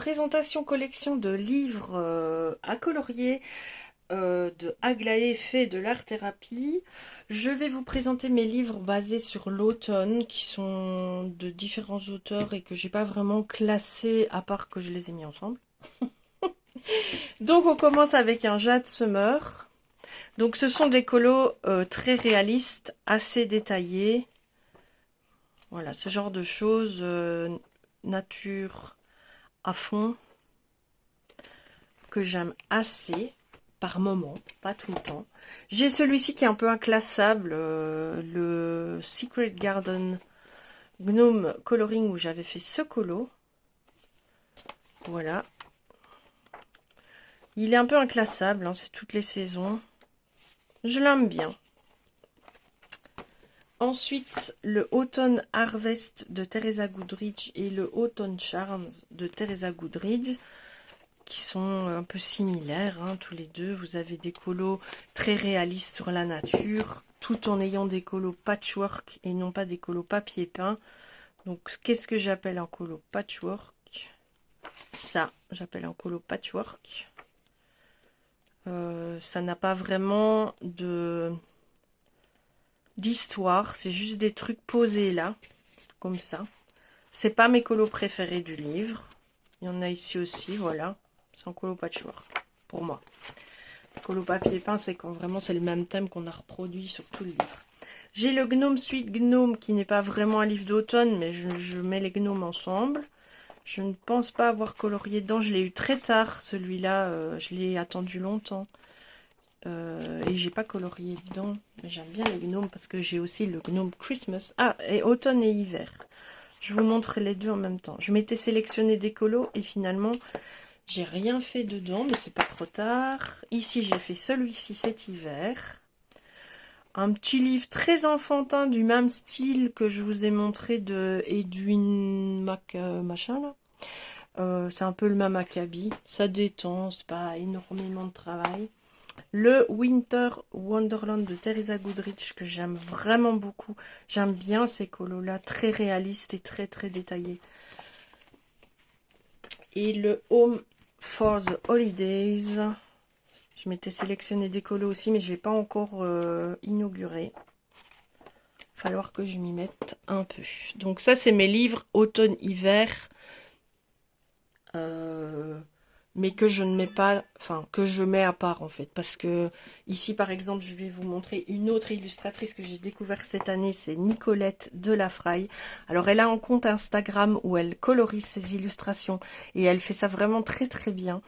présentation collection de livres à colorier de Aglaé fait de l'art-thérapie. Je vais vous présenter mes livres basés sur l'automne qui sont de différents auteurs et que j'ai pas vraiment classés à part que je les ai mis ensemble. Donc on commence avec un Jade Summer. Donc ce sont des colos très réalistes, assez détaillés. Voilà, ce genre de choses, nature à fond, que j'aime assez, par moment, pas tout le temps. J'ai celui-ci qui est un peu inclassable, le Secret Garden Gnome Coloring, où j'avais fait ce colo. Voilà. Il est un peu inclassable, hein, c'est toutes les saisons. Je l'aime bien. Ensuite, le Autumn Harvest de Teresa Goodridge et le Autumn Charms de Teresa Goodridge, qui sont un peu similaires, hein, tous les deux. Vous avez des colos très réalistes sur la nature, tout en ayant des colos patchwork et non pas des colos papier peint. Donc, qu'est-ce que j'appelle un colo patchwork? Ça, j'appelle un colo patchwork. Ça n'a pas vraiment d'histoire, c'est juste des trucs posés là, comme ça. C'est pas mes colos préférés du livre. Il y en a ici aussi, voilà. C'est un colo patchwork, pour moi. Colo papier peint, c'est quand vraiment c'est le même thème qu'on a reproduit sur tout le livre. J'ai le Gnome Sweet Gnome, qui n'est pas vraiment un livre d'automne, mais je mets les gnomes ensemble. Je ne pense pas avoir colorié dedans, je l'ai eu très tard, celui-là, je l'ai attendu longtemps. Et j'ai pas colorié dedans, mais j'aime bien les gnomes parce que j'ai aussi le gnome Christmas. Ah, et automne et hiver. Je vous montre les deux en même temps. Je m'étais sélectionné des colos et finalement j'ai rien fait dedans, mais c'est pas trop tard. Ici j'ai fait celui-ci cet hiver. Un petit livre très enfantin du même style que je vous ai montré de Edwin machin là. C'est un peu le même acabit. Ça détend, c'est pas énormément de travail. Le Winter Wonderland de Teresa Goodridge, que j'aime vraiment beaucoup. J'aime bien ces colos là, très réalistes et très très détaillés. Et le Home for the Holidays. Je m'étais sélectionné des colos aussi, mais je n'ai pas encore inauguré. Il va falloir que je m'y mette un peu. Donc ça, c'est mes livres automne-hiver. Mais que je ne mets pas, enfin que je mets à part en fait, parce que ici par exemple je vais vous montrer une autre illustratrice que j'ai découvert cette année, c'est Nicolette de la Fraille. Alors elle a un compte Instagram où elle colorise ses illustrations et elle fait ça vraiment très très bien,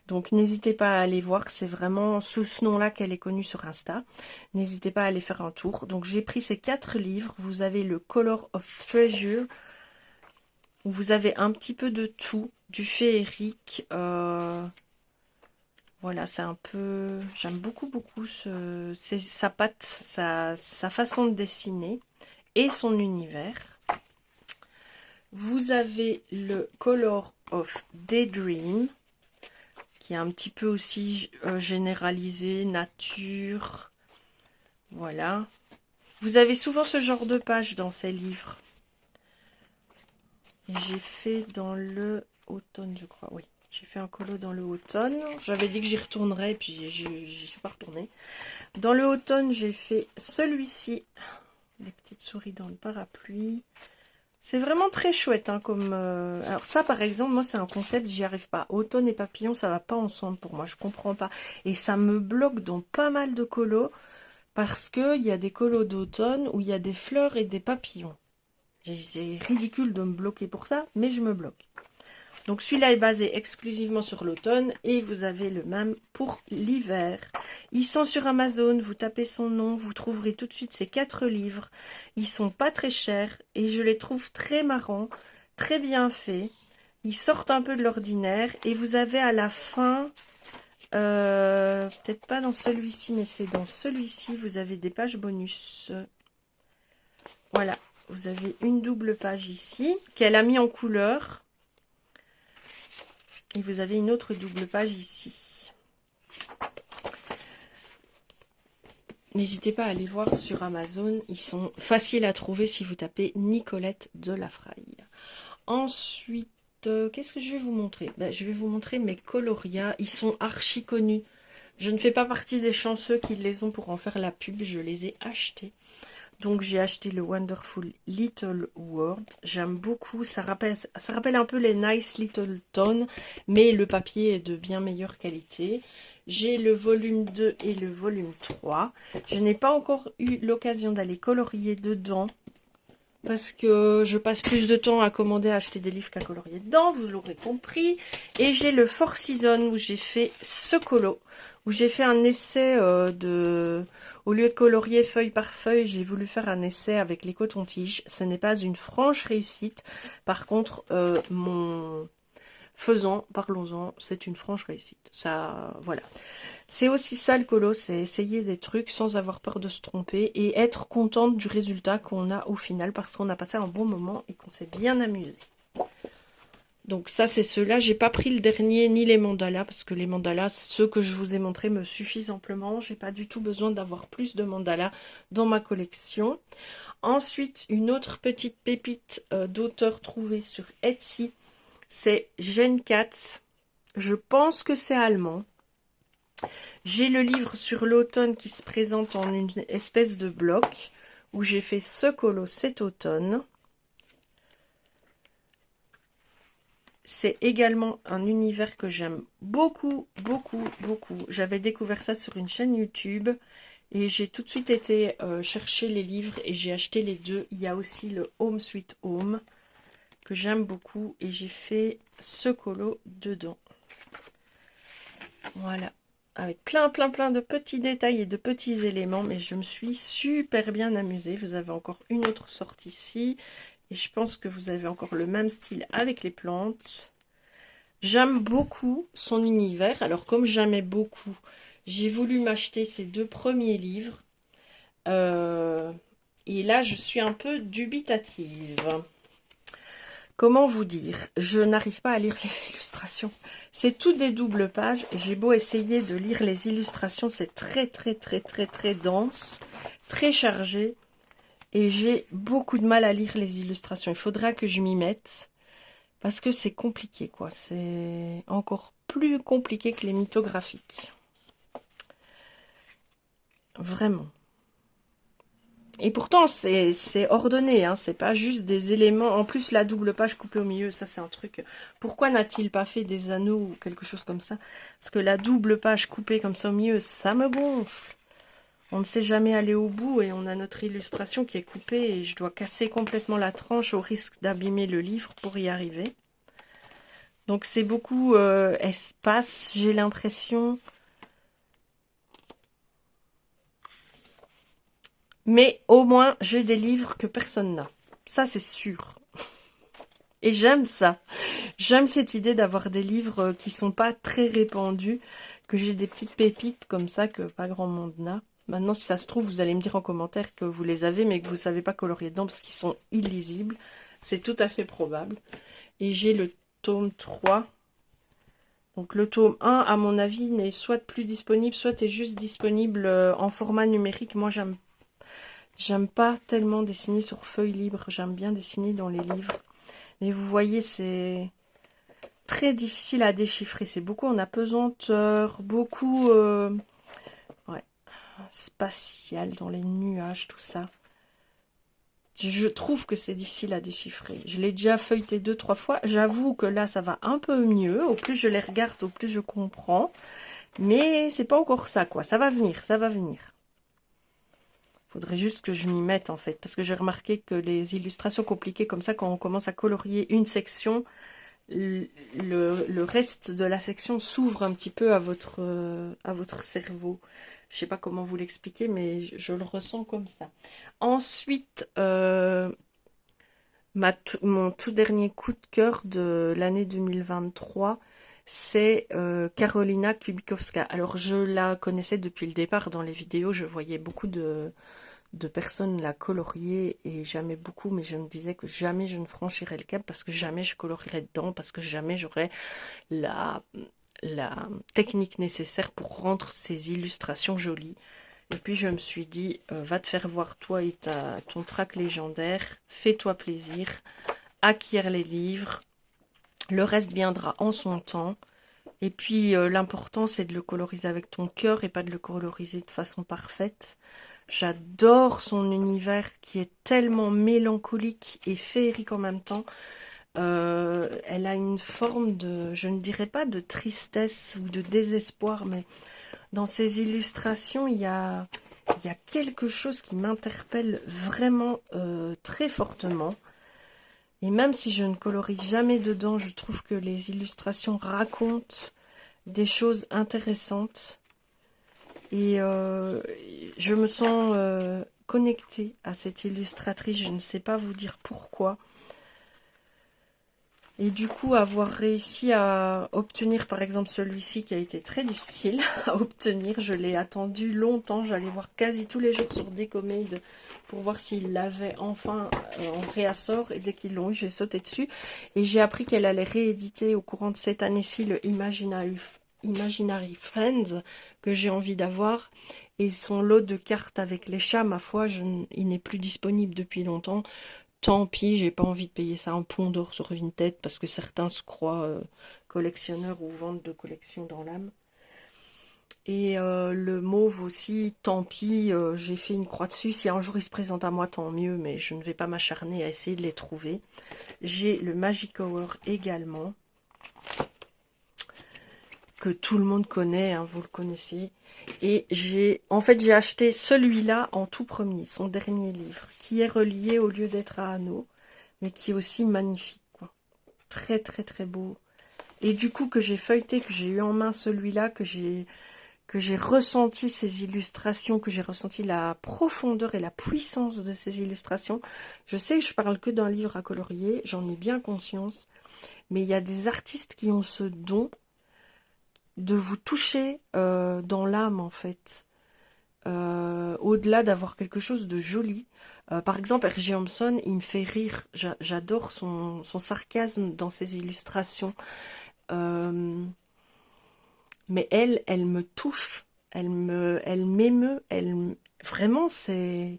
donc n'hésitez pas à aller voir, c'est vraiment sous ce nom là qu'elle est connue sur Insta. N'hésitez pas à aller faire un tour. Donc j'ai pris ces 4 livres. Vous avez le Color of Treasure où vous avez un petit peu de tout, du féerique, voilà, c'est un peu, j'aime beaucoup sa patte, sa façon de dessiner et son univers. Vous avez le Color of Daydream qui est un petit peu aussi généralisé, nature, voilà. Vous avez souvent ce genre de page dans ces livres. J'ai fait dans le automne, je crois, oui. J'ai fait un colo dans le automne. J'avais dit que j'y retournerais, et puis j'y suis pas retournée. Dans le automne, j'ai fait celui-ci. Les petites souris dans le parapluie. C'est vraiment très chouette, hein, comme... Alors ça, par exemple, moi, c'est un concept, j'y arrive pas. Automne et papillon, ça va pas ensemble pour moi, je comprends pas. Et ça me bloque dans pas mal de colos, parce qu'il y a des colos d'automne où il y a des fleurs et des papillons. C'est ridicule de me bloquer pour ça, mais je me bloque. Donc celui-là est basé exclusivement sur l'automne et vous avez le même pour l'hiver. Ils sont sur Amazon, vous tapez son nom, vous trouverez tout de suite ces 4 livres. Ils sont pas très chers et je les trouve très marrants, très bien faits. Ils sortent un peu de l'ordinaire et vous avez à la fin, peut-être pas dans celui-ci, mais c'est dans celui-ci, vous avez des pages bonus. Voilà. Vous avez une double page ici, qu'elle a mis en couleur. Et vous avez une autre double page ici. N'hésitez pas à aller voir sur Amazon. Ils sont faciles à trouver si vous tapez Nicolette de la Fraille. Ensuite, Qu'est-ce que je vais vous montrer? Je vais vous montrer mes coloria. Ils sont archi connus. Je ne fais pas partie des chanceux qui les ont pour en faire la pub. Je les ai achetés. Donc j'ai acheté le Wonderful Little World. J'aime beaucoup. Ça rappelle un peu les Nice Little Tones, mais le papier est de bien meilleure qualité. J'ai le volume 2 et le volume 3. Je n'ai pas encore eu l'occasion d'aller colorier dedans, parce que je passe plus de temps à commander, à acheter des livres qu'à colorier dedans, vous l'aurez compris. Et j'ai le Four Seasons où j'ai fait ce colo, où j'ai fait un essai au lieu de colorier feuille par feuille, j'ai voulu faire un essai avec les cotons-tiges. Ce n'est pas une franche réussite. Par contre, parlons-en, c'est une franche réussite. Ça, voilà. C'est aussi ça le colo, c'est essayer des trucs sans avoir peur de se tromper et être contente du résultat qu'on a au final parce qu'on a passé un bon moment et qu'on s'est bien amusé. Donc ça c'est ceux-là, j'ai pas pris le dernier ni les mandalas parce que les mandalas, ceux que je vous ai montrés me suffisent amplement. J'ai pas du tout besoin d'avoir plus de mandalas dans ma collection. Ensuite, une autre petite pépite d'auteur trouvée sur Etsy, c'est Genkatz. Je pense que c'est allemand. J'ai le livre sur l'automne qui se présente en une espèce de bloc où j'ai fait ce colo cet automne. C'est également un univers que j'aime beaucoup, beaucoup, beaucoup. J'avais découvert ça sur une chaîne YouTube et j'ai tout de suite été chercher les livres et j'ai acheté les deux. Il y a aussi le Home Sweet Home que j'aime beaucoup et j'ai fait ce colo dedans. Voilà. Avec plein de petits détails et de petits éléments, mais je me suis super bien amusée. Vous avez encore une autre sorte ici, et je pense que vous avez encore le même style avec les plantes. J'aime beaucoup son univers, alors comme j'aimais beaucoup, j'ai voulu m'acheter ces deux premiers livres, et là je suis un peu dubitative. Comment vous dire? Je n'arrive pas à lire les illustrations. C'est tout des doubles pages. Et j'ai beau essayer de lire les illustrations, c'est très dense, très chargé. Et j'ai beaucoup de mal à lire les illustrations. Il faudra que je m'y mette. Parce que c'est compliqué, quoi. C'est encore plus compliqué que les mythographiques. Vraiment. Et pourtant, c'est ordonné, hein, c'est pas juste des éléments. En plus, la double page coupée au milieu, ça c'est un truc. Pourquoi n'a-t-il pas fait des anneaux ou quelque chose comme ça? Parce que la double page coupée comme ça au milieu, ça me gonfle. On ne sait jamais aller au bout et on a notre illustration qui est coupée et je dois casser complètement la tranche au risque d'abîmer le livre pour y arriver. Donc c'est beaucoup espace, j'ai l'impression. Mais au moins, j'ai des livres que personne n'a. Ça, c'est sûr. Et j'aime ça. J'aime cette idée d'avoir des livres qui sont pas très répandus, que j'ai des petites pépites comme ça que pas grand monde n'a. Maintenant, si ça se trouve, vous allez me dire en commentaire que vous les avez, mais que vous savez pas colorier dedans parce qu'ils sont illisibles. C'est tout à fait probable. Et j'ai le tome 3. Donc le tome 1, à mon avis, n'est soit plus disponible, soit est juste disponible en format numérique. Moi, j'aime pas tellement dessiner sur feuille libre, j'aime bien dessiner dans les livres. Mais vous voyez, c'est très difficile à déchiffrer. C'est beaucoup en apesanteur, beaucoup ouais, spatial dans les nuages, tout ça. Je trouve que c'est difficile à déchiffrer. Je l'ai déjà feuilleté 2-3 fois. J'avoue que là, ça va un peu mieux. Au plus je les regarde, au plus je comprends. Mais c'est pas encore ça, quoi. Ça va venir, ça va venir. Faudrait juste que je m'y mette en fait, parce que j'ai remarqué que les illustrations compliquées comme ça, quand on commence à colorier une section, le reste de la section s'ouvre un petit peu à votre cerveau. Je sais pas comment vous l'expliquer, mais je le ressens comme ça. Ensuite, mon tout dernier coup de cœur de l'année 2023, c'est Karolina Kubikowska. Alors je la connaissais depuis le départ dans les vidéos, je voyais beaucoup de personnes la colorier et j'aimais beaucoup, mais je me disais que jamais je ne franchirais le cap parce que jamais je colorierais dedans, parce que jamais j'aurais la technique nécessaire pour rendre ces illustrations jolies. Et puis je me suis dit, va te faire voir toi et ton trac légendaire, fais-toi plaisir, acquiert les livres. Le reste viendra en son temps. Et puis l'important c'est de le coloriser avec ton cœur et pas de le coloriser de façon parfaite. J'adore son univers qui est tellement mélancolique et féerique en même temps. Elle a une forme de, je ne dirais pas de tristesse ou de désespoir, mais dans ses illustrations, il y a quelque chose qui m'interpelle vraiment très fortement. Et même si je ne colorise jamais dedans, je trouve que les illustrations racontent des choses intéressantes. Et je me sens connectée à cette illustratrice. Je ne sais pas vous dire pourquoi. Et du coup, avoir réussi à obtenir, par exemple, celui-ci qui a été très difficile à obtenir. Je l'ai attendu longtemps. J'allais voir quasi tous les jours sur Decomade pour voir s'ils l'avaient enfin en réassort. Et dès qu'ils l'ont eu, j'ai sauté dessus. Et j'ai appris qu'elle allait rééditer au courant de cette année-ci le Imaginary Friends que j'ai envie d'avoir. Et son lot de cartes avec les chats, ma foi, il n'est plus disponible depuis longtemps. Tant pis, j'ai pas envie de payer ça un pont d'or sur Vinted parce que certains se croient collectionneurs ou vendent de collection dans l'âme. Et le mauve aussi, tant pis, j'ai fait une croix dessus. Si un jour il se présente à moi, tant mieux, mais je ne vais pas m'acharner à essayer de les trouver. J'ai le Magic Hour également, que tout le monde connaît, hein, vous le connaissez. Et j'ai acheté celui-là en tout premier, son dernier livre, qui est relié au lieu d'être à anneaux, mais qui est aussi magnifique, quoi. Très très très beau. Et du coup que j'ai feuilleté, que j'ai eu en main celui-là, que j'ai ressenti ces illustrations, que j'ai ressenti la profondeur et la puissance de ces illustrations. Je sais que je parle que d'un livre à colorier, j'en ai bien conscience, mais il y a des artistes qui ont ce don de vous toucher dans l'âme en fait, au-delà d'avoir quelque chose de joli. Par exemple, R.J. Hampson, il me fait rire, j'adore son sarcasme dans ses illustrations, mais elle me touche, elle m'émeut, vraiment c'est...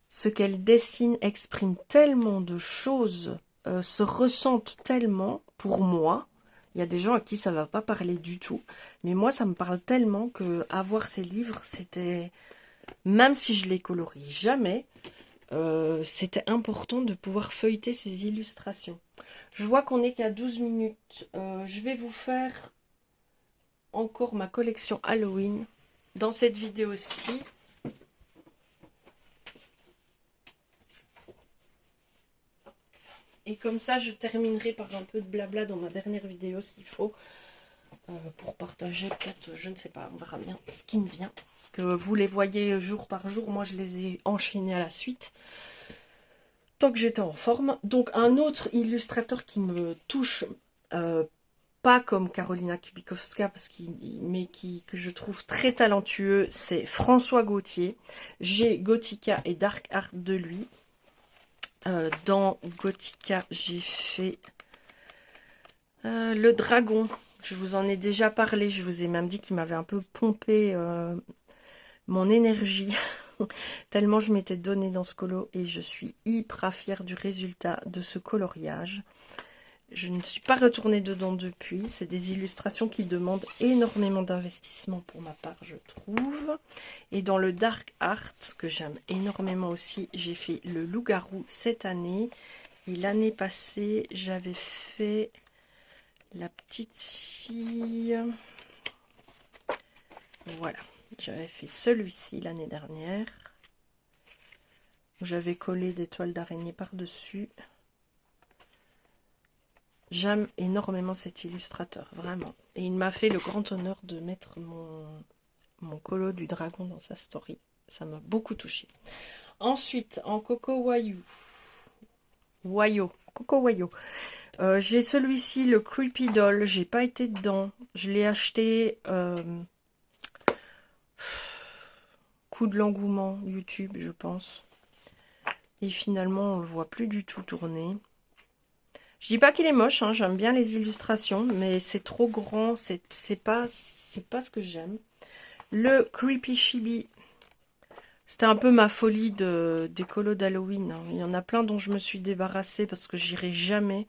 Ce qu'elle dessine exprime tellement de choses, se ressentent tellement pour moi. Il y a des gens à qui ça va pas parler du tout. Mais moi, ça me parle tellement que avoir ces livres, c'était... Même si je les colorie jamais, c'était important de pouvoir feuilleter ces illustrations. Je vois qu'on n'est qu'à 12 minutes. Je vais vous faire encore ma collection Halloween dans cette vidéo-ci. Et comme ça, je terminerai par un peu de blabla dans ma dernière vidéo s'il faut. Pour partager peut-être, je ne sais pas, on verra bien ce qui me vient. Parce que vous les voyez jour par jour, moi je les ai enchaînés à la suite. Tant que j'étais en forme. Donc un autre illustrateur qui me touche, pas comme Karolina Kubikowska, mais que je trouve très talentueux, c'est François Gauthier. J'ai Gothica et Dark Art de lui. Dans Gothica, j'ai fait le dragon. Je vous en ai déjà parlé. Je vous ai même dit qu'il m'avait un peu pompé mon énergie. Tellement je m'étais donné dans ce colo. Et je suis hyper fière du résultat de ce coloriage. Je ne suis pas retournée dedans depuis. C'est des illustrations qui demandent énormément d'investissement pour ma part, je trouve. Et dans le Dark Art, que j'aime énormément aussi, j'ai fait le loup-garou cette année. Et l'année passée, j'avais fait la petite fille. Voilà, j'avais fait celui-ci l'année dernière. J'avais collé des toiles d'araignée par-dessus. J'aime énormément cet illustrateur, vraiment. Et il m'a fait le grand honneur de mettre mon colo du dragon dans sa story. Ça m'a beaucoup touchée. Ensuite, en Coco Wayo. J'ai celui-ci, le Creepy Doll. J'ai pas été dedans. Je l'ai acheté coup de l'engouement YouTube, je pense. Et finalement, on le voit plus du tout tourner. Je dis pas qu'il est moche, hein, j'aime bien les illustrations, mais c'est trop grand, c'est pas ce que j'aime. Le Creepy Chibi, c'était un peu ma folie des colos d'Halloween. Hein. Il y en a plein dont je me suis débarrassée parce que j'irai jamais.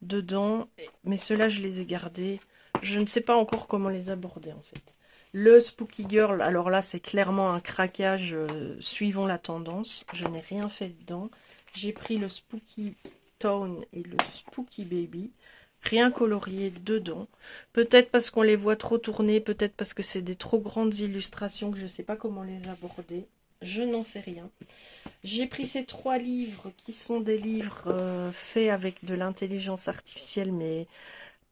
dedans, mais ceux-là, je les ai gardés. Je ne sais pas encore comment les aborder, en fait. Le Spooky Girl, alors là, c'est clairement un craquage suivant la tendance. Je n'ai rien fait dedans. J'ai pris le Spooky Town et le Spooky Baby. Rien colorié dedans. Peut-être parce qu'on les voit trop tourner, peut-être parce que c'est des trop grandes illustrations que je ne sais pas comment les aborder. Je n'en sais rien. J'ai pris ces 3 livres qui sont des livres faits avec de l'intelligence artificielle, mais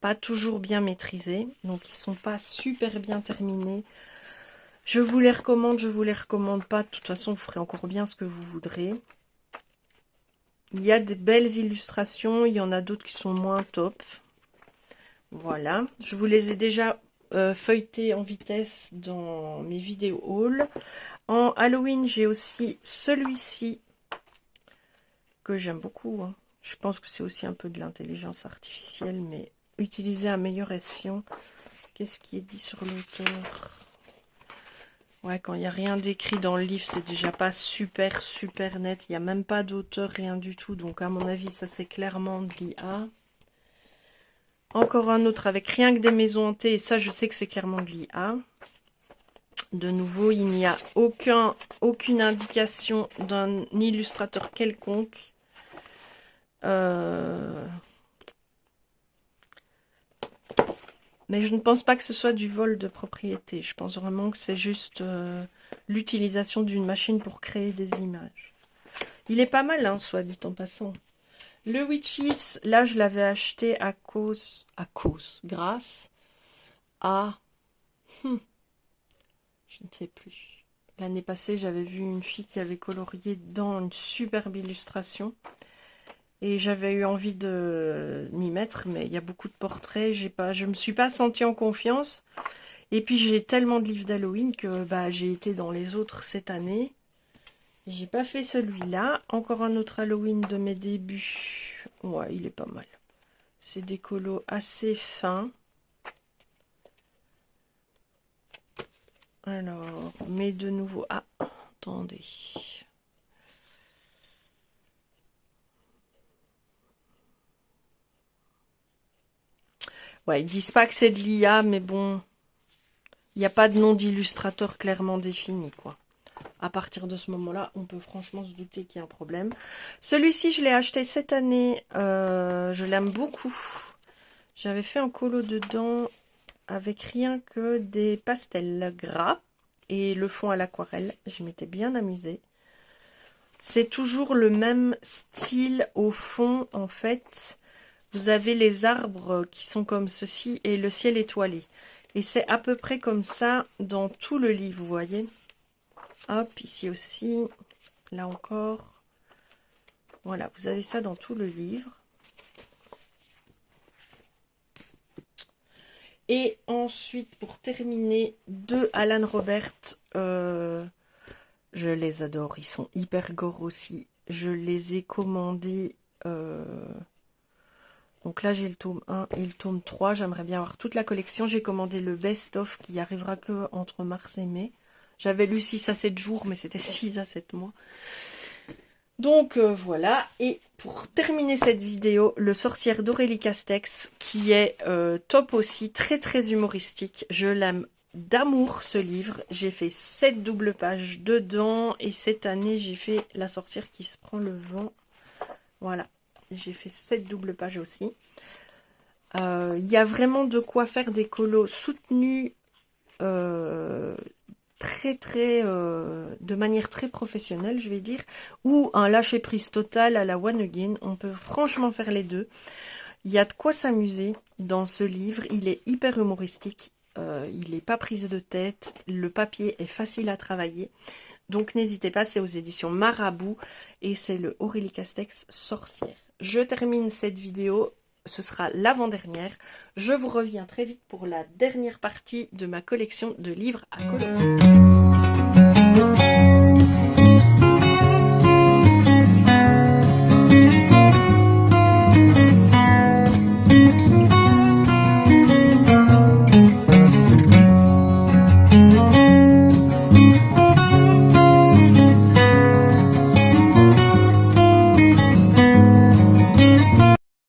pas toujours bien maîtrisés. Donc ils sont pas super bien terminés. Je vous les recommande pas. De toute façon, vous ferez encore bien ce que vous voudrez. Il y a des belles illustrations, il y en a d'autres qui sont moins top. Voilà, je vous les ai déjà feuilletés en vitesse dans mes vidéos haul. En Halloween, j'ai aussi celui-ci que j'aime beaucoup. Hein. Je pense que c'est aussi un peu de l'intelligence artificielle, mais utilisé à meilleur escient. Qu'est-ce qui est dit sur l'auteur? Ouais, quand il n'y a rien d'écrit dans le livre, c'est déjà pas super net. Il n'y a même pas d'auteur, rien du tout. Donc à mon avis, ça c'est clairement de l'IA. Encore un autre avec rien que des maisons hantées. Et ça, je sais que c'est clairement de l'IA. De nouveau, il n'y a aucune indication d'un illustrateur quelconque. Mais je ne pense pas que ce soit du vol de propriété. Je pense vraiment que c'est juste l'utilisation d'une machine pour créer des images. Il est pas mal, hein, soit dit en passant. Le Witches, là, je l'avais acheté grâce à... je ne sais plus. L'année passée, j'avais vu une fille qui avait colorié dans une superbe illustration. Et j'avais eu envie de m'y mettre, mais il y a beaucoup de portraits. Je me suis pas sentie en confiance. Et puis j'ai tellement de livres d'Halloween que j'ai été dans les autres cette année. J'ai pas fait celui-là. Encore un autre Halloween de mes débuts. Ouais, il est pas mal. C'est des colos assez fins. Alors, mais de nouveau... Ah, attendez. Ouais, ils disent pas que c'est de l'IA, mais bon, il n'y a pas de nom d'illustrateur clairement défini, quoi. À partir de ce moment-là, on peut franchement se douter qu'il y a un problème. Celui-ci, je l'ai acheté cette année. Je l'aime beaucoup. J'avais fait un colo dedans avec rien que des pastels gras et le fond à l'aquarelle. Je m'étais bien amusée. C'est toujours le même style au fond, en fait. Vous avez les arbres qui sont comme ceci et le ciel étoilé. Et c'est à peu près comme ça dans tout le livre, vous voyez. Hop, ici aussi. Là encore. Voilà, vous avez ça dans tout le livre. Et ensuite, pour terminer, 2 Alan Robert. Je les adore, ils sont hyper gore aussi. Je les ai commandés... Donc là, j'ai le tome 1 et le tome 3. J'aimerais bien avoir toute la collection. J'ai commandé le best-of qui arrivera que entre mars et mai. J'avais lu 6 à 7 jours, mais c'était 6 à 7 mois. Donc voilà. Et pour terminer cette vidéo, Le Sorcière d'Aurélie Castex, qui est top aussi, très humoristique. Je l'aime d'amour, ce livre. J'ai fait 7 doubles pages dedans. Et cette année, j'ai fait La sorcière qui se prend le vent. Voilà. J'ai fait 7 doubles pages aussi. Il y a vraiment de quoi faire des colos soutenus de manière très professionnelle, je vais dire, ou un lâcher-prise total à la One Again. On peut franchement faire les deux. Il y a de quoi s'amuser dans ce livre. Il est hyper humoristique. Il n'est pas prise de tête. Le papier est facile à travailler. Donc n'hésitez pas, c'est aux éditions Marabout et c'est le Aurélie Castex Sorcière. Je termine cette vidéo, ce sera l'avant-dernière. Je vous reviens très vite pour la dernière partie de ma collection de livres à colorier.